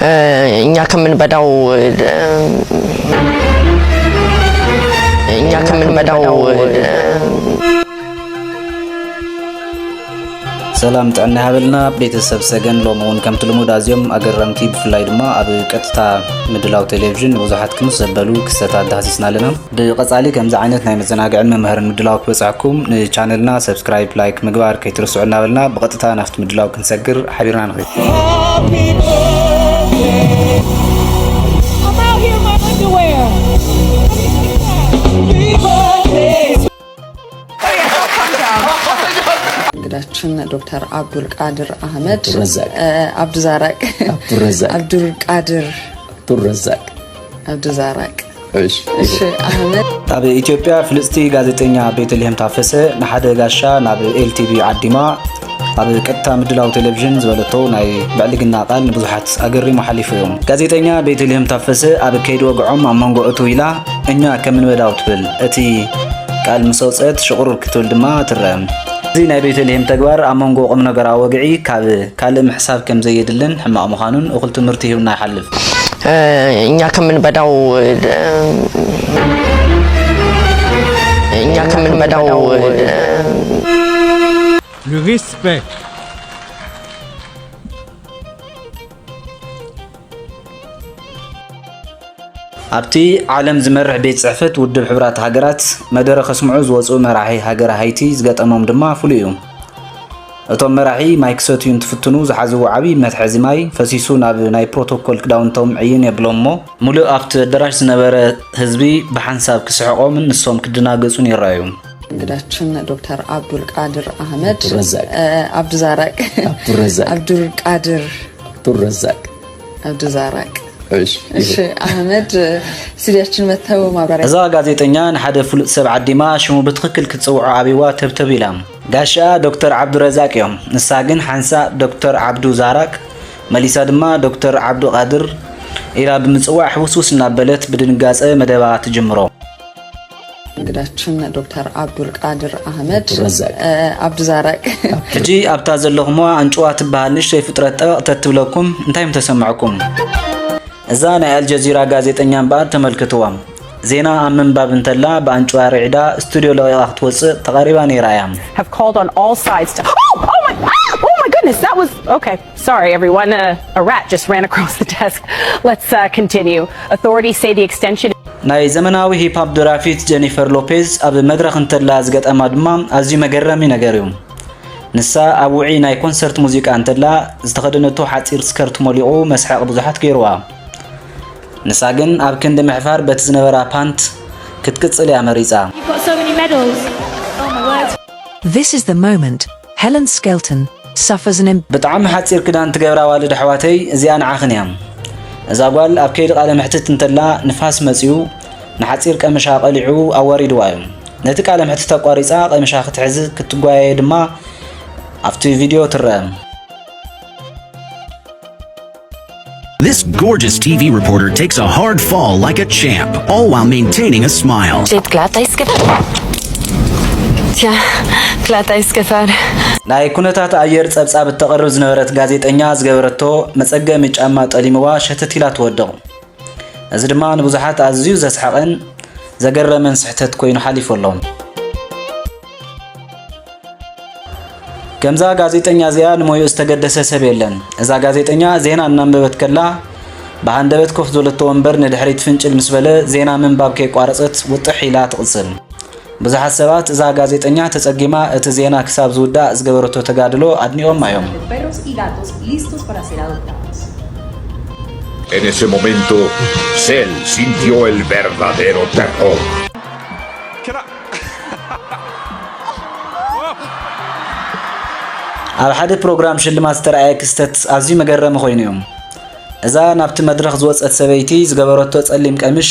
እኛ ከምንበዳው ሰላም ጥዕና ሃበልና ቤተሰብ ሰገን ሎሞን ከም ትልሙድ ኣዝዮም ኣገረምቲ ብፍላይ ድማ ኣብ ቀጥታ ምድላው ቴሌቪዥን ብዙሓት ክምስ ዘበሉ ክስተታት ዳህሲስና ኣለና ብቐጻሊ ከምዚ ዓይነት ናይ መዘናግዕን መምሃርን ምድላው ክበጽሐኩም ንቻነልና ሰብስክራይብ ላይክ ምግባር ከይትርስዑና በልና ብቐጥታ ናፍቲ ምድላው ክንሰግር ሓቢርና ንኽእል እንግዳችን ዶክተር አብዱልቃድር አህመድ አብዱዛራቅ እሺ አህመድ ኣብ ኢትዮጵያ ፍልስቲ ጋዜጠኛ ቤተልሔም ታፈሰ ንሓደ ጋሻ ናብ ኤልቲቪ ዓዲማ ኣብ ቀጥታ ምድላው ቴሌቪዥን ዝበለቶ ናይ ብዕልግና ቃል ንብዙሓት ኣገሪሙ ሓሊፉ እዮም ጋዜጠኛ ቤተልሔም ታፈሰ ኣብ ከይድ ወግዖም ኣብ መንጎ እቱ ኢላ እኛ ከምንበዳው ትብል እቲ ቃል ምሰውፀት ሽቁር ክትብል ድማ ትረአ እዚ ናይ ቤተልሔም ተግባር ኣብ መንጎ ቁም ነገራዊ ወግዒ ካብ ካልእ ምሕሳብ ከም ዘየድልን ሕማቕ ምዃኑን እኹል ትምህርቲ ሂብና ይሓልፍ እኛ ከምንበዳው le respect ኣብቲ ዓለም ዝመርሕ ቤት ጽሕፈት ውድብ ሕብራት ሃገራት መደረ ከስምዑ ዝወፁ መራሒ ሃገር ሃይቲ ዝገጠሞም ድማ ፍሉይ እዩ እቶም መራሒ ማይ ክሰትዩ እንትፍትኑ ዝሓዝዎ ዓብዪ መትሐዚ ማይ ፈሲሱ ናብ ናይ ፕሮቶኮል ክዳውንቶም ዕይን የብሎም እሞ ሙሉእ ኣብቲ ኣዳራሽ ዝነበረ ህዝቢ ብሓንሳብ ክስሕቖምን ንሶም ክድናገጹን ይረኣዩ እንግዳችን ዶክተር አብዱልቃድር አህመድ አብዱዛራቅ እሺ አህመድ ሲዲያችን መተው ማብራሪያ እዛ ጋዜጠኛ ንሓደ ፍሉጥ ሰብ ዓዲማ ሽሙ ብትክክል ክትጽውዖ ኣቢዋ ተብተብ ኢላ ጋሻ ዶክተር አብዱረዛቅ እዮም ንሳ ግን ሓንሳ ዶክተር አብዱዛራቅ መሊሳ ድማ ዶክተር አብዱቃድር ኢላ ብምጽዋዕ ሕውስውስ እናበለት ብድንጋጸ መደባ ትጅምሮ እንግዳችን ዶክተር አብዱልቃድር አህመድ አብዱዛራቅ ሕጂ ኣብታ ዘለኹም አንጭዋ ትበሃል ንእሽተይ ፍጥረት ጠቕተት ትብለኩም እንታይም ተሰማዕኩም እዛ ናይ አልጀዚራ ጋዜጠኛ እምበኣር ተመልክትዋ ዜና ኣብ ምንባብ እንተላ በአንጭዋ ርዒዳ ስቱዲዮ ለቂቓ ክትወፅእ ተቐሪባ ነይራ እያ have called on all sides to oh my goodness that was okay sorry everyone a rat just ran across the desk let's continue authorities say the extension ናይ ዘመናዊ ሂፕ ሆፕ ደራፊት ጄኒፈር ሎፔዝ ኣብ መድረኽ እንተላ ዝገጠማ ድማ ኣዝዩ መገረሚ ነገር እዩ ንሳ ኣብ ውዒ ናይ ኮንሰርት ሙዚቃ እንተላ ዝተኸደነቶ ሓፂር ስከርት መሊቑ መስሓቅ ብዙሓት ገይርዋ ንሳ ግን ኣብ ክንዲ ምሕፋር በቲ ዝነበራ ፓንት ክትቅፅል እያ መሪፃ This is the moment Helen Skelton suffers an ብጣዕሚ ሓፂር ክዳን ትገብራ ዋልድ ኣሕዋተይ እዚኣ ንዓኽን እያ እዛ ጓል ኣብ ከይዲ ቃለ ምሕትት እንተላ ንፋስ መፅዩ ንሓፂር ቀምሻ ቀሊዑ ኣዋሪድዋ እዩ ነቲ ቃለ ምሕትት ኣቋሪፃ ቀምሻ ክትሕዝ ክትጓየ ድማ ኣብቲ ቪድዮ ትረአ This gorgeous TV reporter takes a hard fall like a champ, all while maintaining a smile. ናይ ኩነታት ኣየር ጸብጻብ እተቐርብ ዝነበረት ጋዜጠኛ ዝገበረቶ መጸገሚ ጫማ ጠሊምዋ ሸተት ኢላ ትወድቕ እዚ ድማ ንብዙሓት ኣዝዩ ዘስሐቐን ዘገረመን ስሕተት ኮይኑ ሓሊፉ ኣሎ ከምዛ ጋዜጠኛ እዚኣ ንሞዩ ዝተገደሰ ሰብ የለን እዛ ጋዜጠኛ ዜና እናንበበት ከላ ብሃንደበት ኮፍ ዘለቶ ወንበር ንድሕሪት ፍንጭል ምስ በለ ዜና ምንባብ ከይቋረፀት ውጥሕ ኢላ ትቕፅል ብዙሓት ሰባት እዛ ጋዜጠኛ ተጸጊማ እቲ ዜና ክሳብ ዝውዳእ ዝገበረቶ ተጋድሎ ኣድኒኦም እዮም En ese momento, Cell sintió el verdadero terror. ኣብ ሓደ ፕሮግራም ሽልማት ዝተረኣየ ክስተት ኣዝዩ መገረሚ ኮይኑ እዩ እዛ ናብቲ መድረኽ ዝወፀት ሰበይቲ ዝገበረቶ ጸሊም ቀምሽ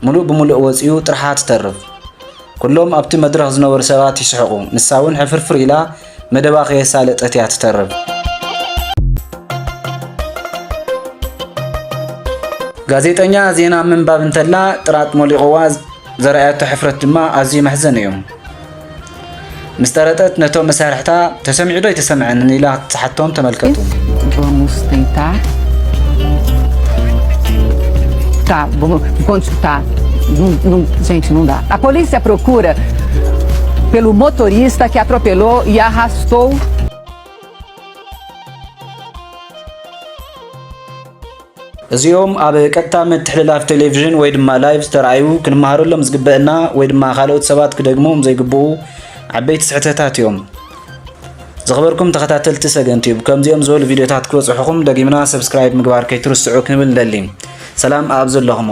ሙሉእ ብምሉእ ወፂኡ ጥርሓ ትተርፍ ኩሎም ኣብቲ መድረኽ ዝነበሩ ሰባት ይስሕቑ ንሳ እውን ሕፍርፍር ኢላ መደባ ከየሳለጠት እያ ትተርፍ ጋዜጠኛ ዜና ምንባብ እንተላ ጥራጥ መሊቑዋ ዘረኣያቶ ሕፍረት ድማ ኣዝዩ መሕዘን እዩ مستردت نتو مسارحتا تسمعوا دو يتسمعن إلى تحتهم تملكتهم. Vamos tentar consultar. Gente, não dá. A polícia procura pelo motorista que atropelou e arrastou እዚኦም ኣብ ቀጥታ ምትሕልላፍ ቴሌቪዥን ወይ ድማ ላይቭ ተራእዩ ክንመሃረሎም ዝግበአና ወይ ድማ ካልኦት ሰባት ክደግሞም ዘይግብኡ ዓበይቲ ስሕተታት እዮም ዝኽበርኩም ተኸታተልቲ ሰገን ቲዩብ ከምዚኦም ዝበሉ ቪድዮታት ክበፅሑኹም ደጊምና ሰብስክራይብ ምግባር ከይትርስዑ ክንብል ንደሊ ሰላም ኣብ ዘለኹም